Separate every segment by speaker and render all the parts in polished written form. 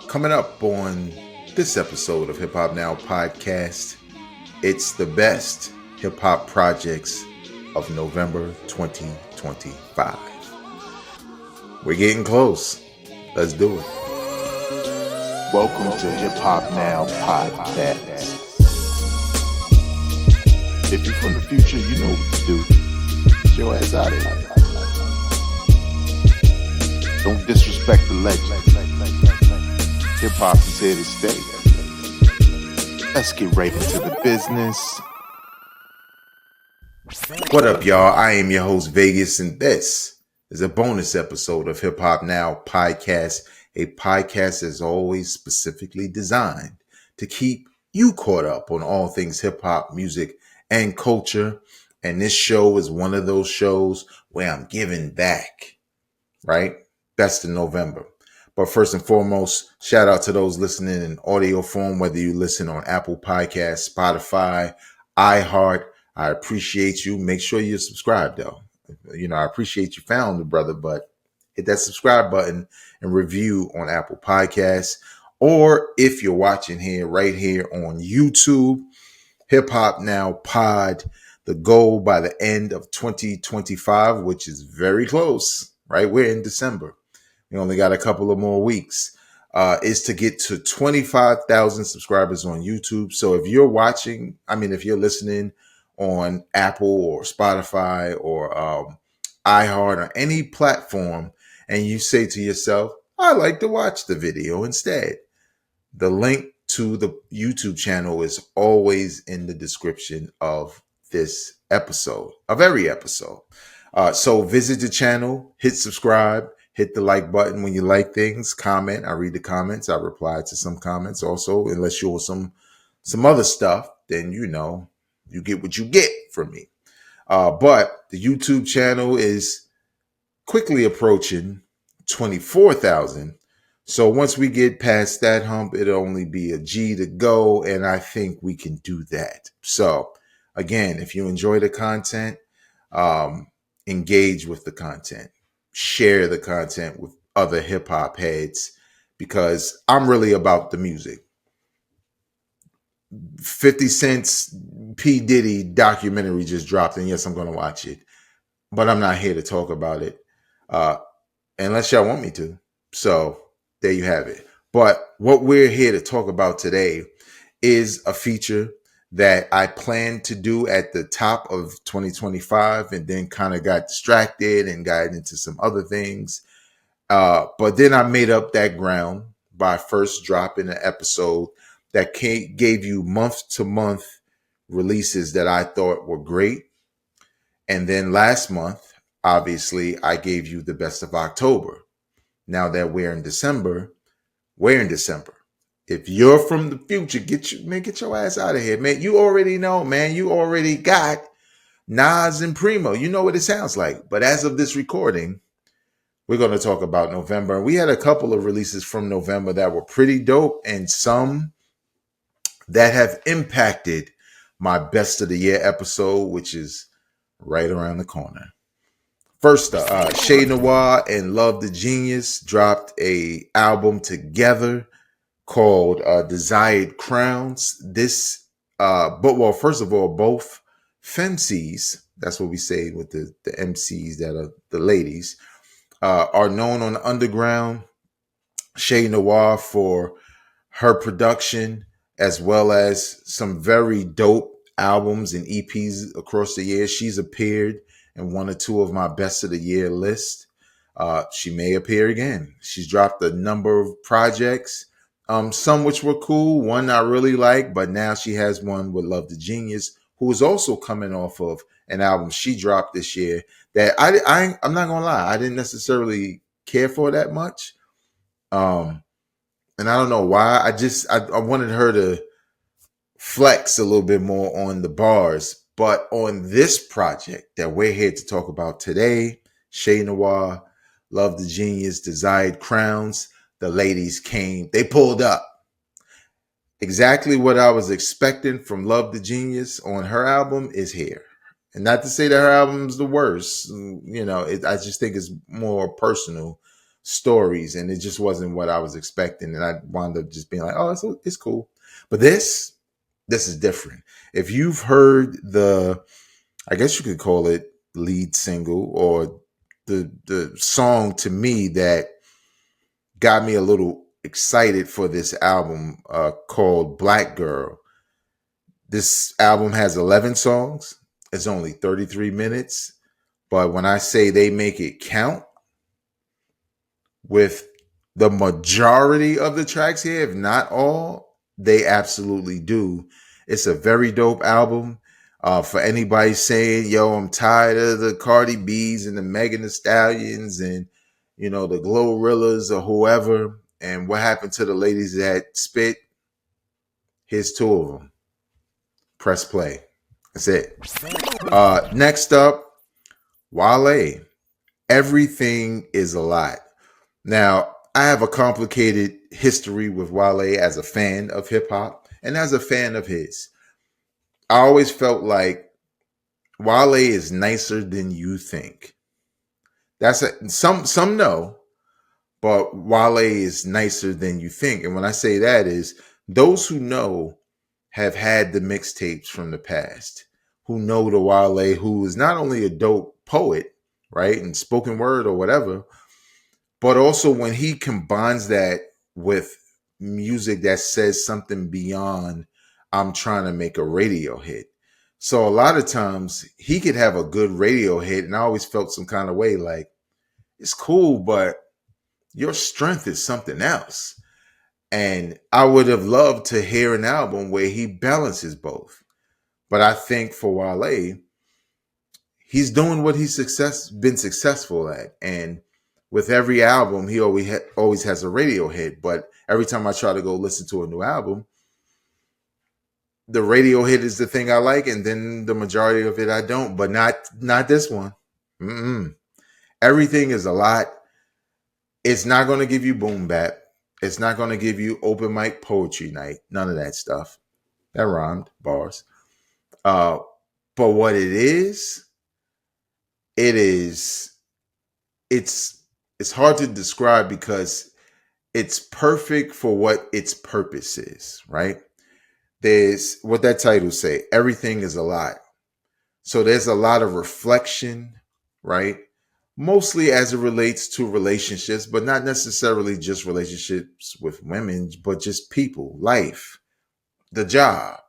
Speaker 1: Coming up on this episode of Hip Hop Now podcast, it's the best hip hop projects of November 2025. We're getting close. Let's do it.
Speaker 2: Welcome to Hip Hop Now podcast. If you're from the future, you know what to do. Get your ass out of here. Don't disrespect the legend. Hip hop is here to stay. Let's get right into the business.
Speaker 1: What up, y'all? I am your host, Vegas, and this is a bonus episode of Hip Hop Now podcast, a podcast as always specifically designed to keep you caught up on all things hip hop, music, and culture. And this show is one of those shows where I'm giving back, right? Best in November. But first and foremost, shout out to those listening in audio form, whether you listen on Apple Podcasts, Spotify, iHeart. I appreciate you. Make sure you're subscribed, though. I appreciate you found the brother, but hit that subscribe button and review on Apple Podcasts. Or if you're watching right here on YouTube, Hip Hop Now Pod, the goal by the end of 2025, which is very close, right? We're in December. We only got a couple of more weeks, is to get to 25,000 subscribers on YouTube. So if you're if you're listening on Apple or Spotify or iHeart or any platform, and you say to yourself, I like to watch the video instead, the link to the YouTube channel is always in the description of this episode, of every episode. So visit the channel, hit subscribe, hit the like button when you like things, comment. I read the comments. I reply to some comments also. Unless you're some other stuff, then you get what you get from me. But the YouTube channel is quickly approaching 24,000. So once we get past that hump, it'll only be a G to go. And I think we can do that. So again, if you enjoy the content, engage with the content. Share the content with other hip hop heads because I'm really about the music. 50 Cent's P. Diddy documentary just dropped, and yes, I'm going to watch it, but I'm not here to talk about it unless y'all want me to. So there you have it. But what we're here to talk about today is a feature that I planned to do at the top of 2025 and then kind of got distracted and got into some other things. But then I made up that ground by first dropping an episode that gave you month-to-month releases that I thought were great. And then last month, obviously, I gave you the best of October. Now that we're in December. If you're from the future, get your ass out of here, man. You already know, man. You already got Nas and Primo. You know what it sounds like. But as of this recording, we're going to talk about November. We had a couple of releases from November that were pretty dope and some that have impacted my best of the year episode, which is right around the corner. First, Shay Noir and Love the Genius dropped a album together called Desired Crowns. First of all, both femces, that's what we say with the MCs that are the ladies, are known on the underground. Shay Noir for her production, as well as some very dope albums and EPs across the year. She's appeared in one or two of my best of the year list. She may appear again. She's dropped a number of projects. Some which were cool, one I really like, but now she has one with Love the Genius, who is also coming off of an album she dropped this year that I'm not gonna lie, I didn't necessarily care for that much. And I don't know why. I wanted her to flex a little bit more on the bars, but on this project that we're here to talk about today, Shay Noir, Love the Genius, Desired Crowns, the ladies came, they pulled up. Exactly what I was expecting from Love the Genius on her album is here. And not to say that her album's the worst, I just think it's more personal stories, and it just wasn't what I was expecting, and I wound up just being like, oh, it's cool. But this is different. If you've heard the, I guess you could call it lead single, or the song to me that got me a little excited for this album, called Black Girl. This album has 11 songs. It's only 33 minutes. But when I say they make it count, with the majority of the tracks here, if not all, they absolutely do. It's a very dope album. For anybody saying, yo, I'm tired of the Cardi B's and the Megan Thee Stallions and, the Glorillas or whoever, and what happened to the ladies that spit, here's two of them. Press play. That's it. Next up, Wale. Everything is a lot. Now, I have a complicated history with Wale as a fan of hip hop and as a fan of his. I always felt like Wale is nicer than you think. Some know, but Wale is nicer than you think. And when I say that is, those who know have had the mixtapes from the past, who know the Wale, who is not only a dope poet, right, and spoken word or whatever, but also when he combines that with music that says something beyond, I'm trying to make a radio hit. So a lot of times he could have a good radio hit, and I always felt some kind of way like, it's cool, but your strength is something else. And I would have loved to hear an album where he balances both. But I think for Wale, he's doing what he's been successful at. And with every album, he always has a radio hit. But every time I try to go listen to a new album, the radio hit is the thing I like, and then the majority of it I don't. But not this one. Mm-mm. Everything is a lot. It's not going to give you boom bap. It's not going to give you open mic poetry night. None of that stuff. That rhymed. Bars. But what it's hard to describe because it's perfect for what its purpose is, right? There's what that title say, everything is a lot. So there's a lot of reflection, right? Mostly as it relates to relationships, but not necessarily just relationships with women, but just people, life, the job,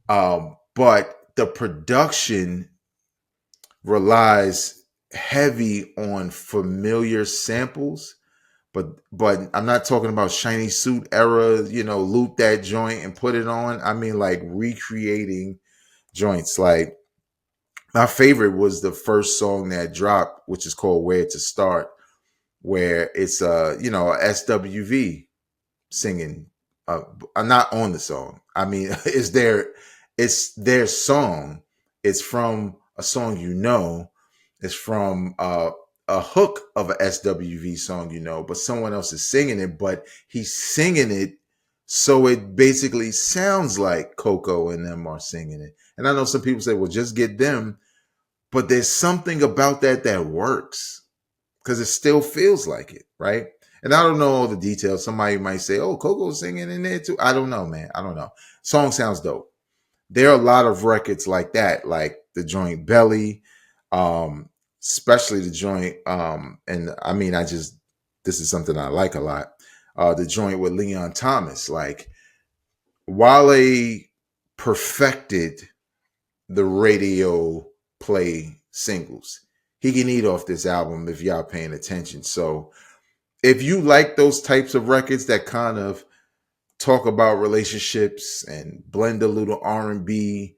Speaker 1: but the production relies heavy on familiar samples, but I'm not talking about shiny suit era, loop that joint and put it on. I mean like recreating joints. Like my favorite was the first song that dropped, which is called Where to Start, where it's a SWV singing. I'm not on the song. I mean, it's their song. It's from a song. It's from a hook of a SWV song, but someone else is singing it, but he's singing it so it basically sounds like Coco and them are singing it. And I know some people say, well, just get them, but there's something about that works because it still feels like it, right? And I don't know all the details. Somebody might say, oh, Coco's singing in there too. I don't know, man. I don't know. Song sounds dope. There are a lot of records like that, like the joint Belly, especially the joint, and I mean, this is something I like a lot. The joint with Leon Thomas, like Wale perfected the radio play singles. He can eat off this album if y'all paying attention. So if you like those types of records that kind of talk about relationships and blend a little R&B,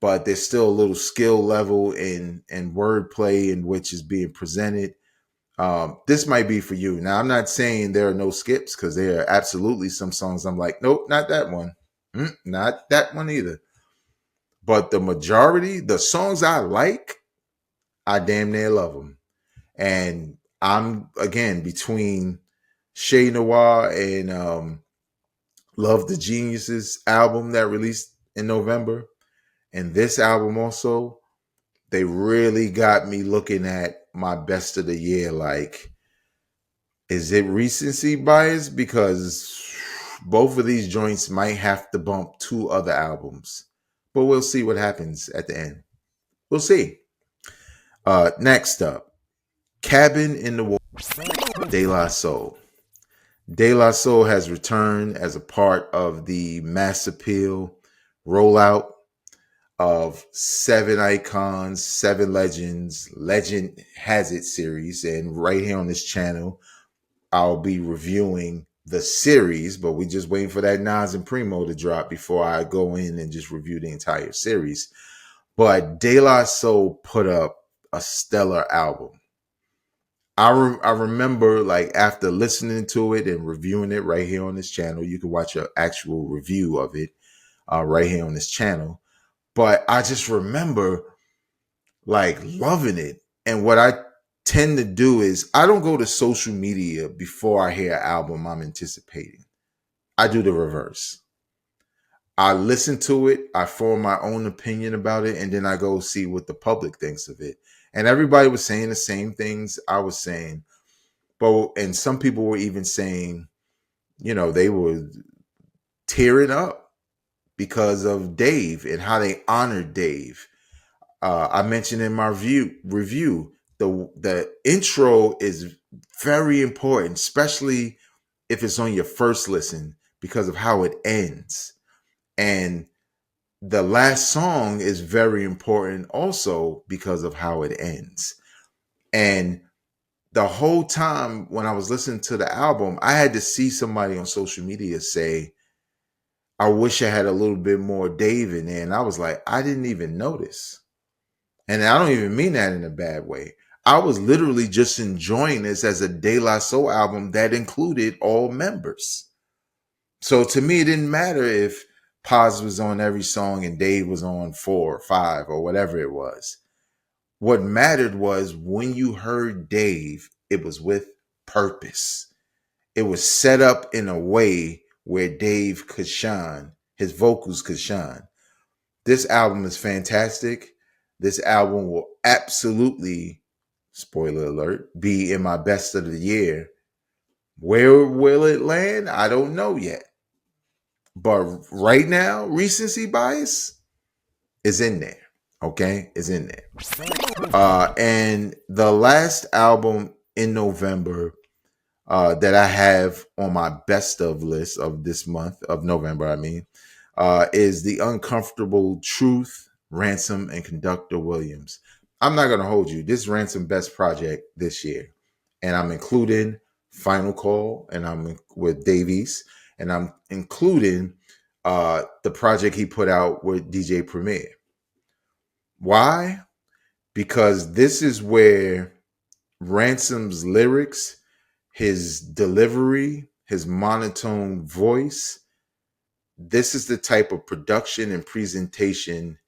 Speaker 1: but there's still a little skill level and wordplay in which is being presented, this might be for you. Now, I'm not saying there are no skips, because there are absolutely some songs I'm like, nope, not that one. Not that one either. But the majority, the songs I like, I damn near love them. And I'm, again, between Chez Noir and Love the Geniuses album that released in November, and this album also, they really got me looking at my best of the year. Like, Is it recency bias? Because both of these joints might have to bump 2 other albums, but we'll see what happens at the end. We'll see. Next up, Cabin in the Woods, De La Soul. De La Soul has returned as a part of the Mass Appeal rollout of 7 Icons, 7 Legends, Legend Has It series. And right here on this channel, I'll be reviewing the series, but we're just waiting for that Nas and Primo to drop before I go in and just review the entire series. But De La Soul put up a stellar album. I remember, like, after listening to it and reviewing it right here on this channel, you can watch an actual review of it right here on this channel. But I just remember, like, loving it. And what I tend to do is I don't go to social media before I hear an album I'm anticipating. I do the reverse. I listen to it, I form my own opinion about it, and then I go see what the public thinks of it. And everybody was saying the same things I was saying. And some people were even saying, they were tearing up because of Dave and how they honored Dave. I mentioned in my review, the intro is very important, especially if it's on your first listen, because of how it ends. And the last song is very important also because of how it ends. And the whole time when I was listening to the album, I had to see somebody on social media say, I wish I had a little bit more Dave in there. And I was like, I didn't even notice. And I don't even mean that in a bad way. I was literally just enjoying this as a De La Soul album that included all members. So to me, it didn't matter if Paz was on every song and Dave was on 4 or 5 or whatever it was. What mattered was when you heard Dave, it was with purpose. It was set up in a way where Dave could shine, his vocals could shine. This album is fantastic. This album will absolutely, spoiler alert, be in my best of the year. Where will it land? I don't know yet. But right now, recency bias is in there. Okay? Is in there. And the last album in November that I have on my best of list of this month, of November, is The Uncomfortable Truth, Ransom and Conductor Williams. I'm not going to hold you. This is Ransom best project this year. And I'm including Final Call, and I'm with Davies, and I'm including the project he put out with DJ Premier. Why? Because this is where Ransom's lyrics, his delivery, his monotone voice, this is the type of production and presentation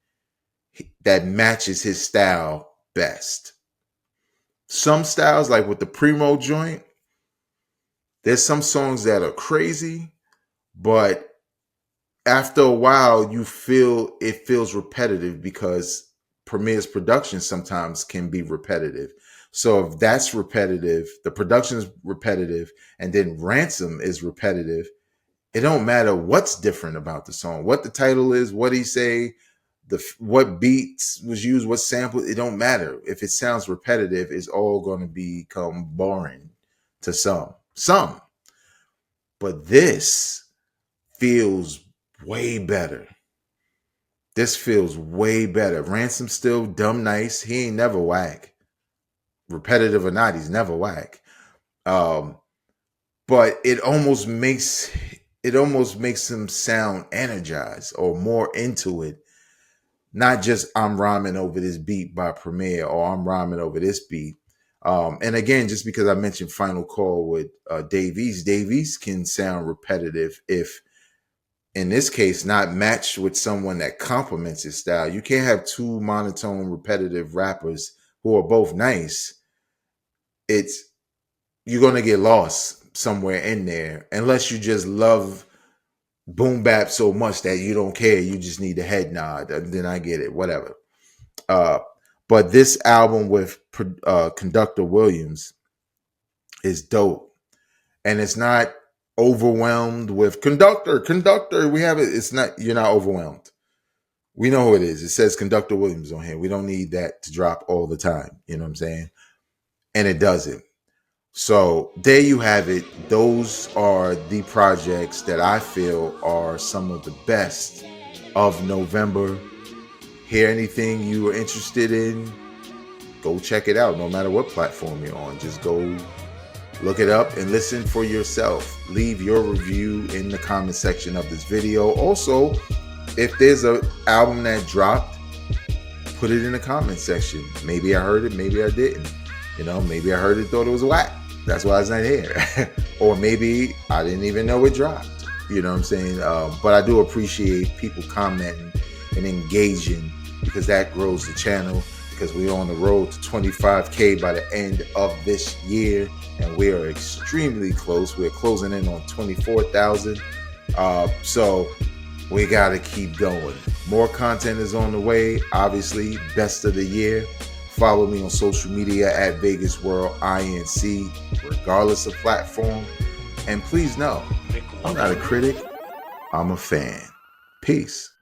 Speaker 1: that matches his style best. Some styles, like with the Primo joint, there's some songs that are crazy, but after a while, you feel it feels repetitive because Premier's production sometimes can be repetitive. So if that's repetitive, the production is repetitive, and then Ransom is repetitive, it don't matter what's different about the song, what the title is, what he say, what beats was used, what sample, it don't matter. If it sounds repetitive, it's all going to become boring to some. But this feels way better. This feels way better. Ransom still dumb nice. He ain't never whack. Repetitive or not, he's never whack. But it almost makes him sound energized or more into it. Not just I'm rhyming over this beat by Premier or I'm rhyming over this beat. And again, just because I mentioned Final Call with Davies can sound repetitive if, in this case, not matched with someone that complements his style. You can't have 2 monotone, repetitive rappers who are both nice. You're going to get lost somewhere in there unless you just love boom bap so much that you don't care. You just need a head nod. Then I get it, whatever. But this album with Conductor Williams is dope. and it's not overwhelmed with conductor. We have it. It's not, you're not overwhelmed. We know who it is. It says Conductor Williams on here. We don't need that to drop all the time. You know what I'm saying? And it doesn't. So there you have it. Those are the projects that I feel are some of the best of November. Hear anything you are interested in, go check it out. No matter what platform you're on, just go look it up and listen for yourself. Leave your review in the comment section of this video. Also, if there's an album that dropped, put it in the comment section. Maybe I heard it, maybe I didn't. Maybe I heard it, thought it was whack. That's why it's not here. Or maybe I didn't even know it dropped. You know what I'm saying? But I do appreciate people commenting and engaging, because that grows the channel, because we're on the road to 25K by the end of this year, and we are extremely close. We're closing in on 24,000. So we got to keep going. More content is on the way. Obviously, best of the year. Follow me on social media at Vegas World INC, regardless of platform. And please know, I'm not a critic. I'm a fan. Peace.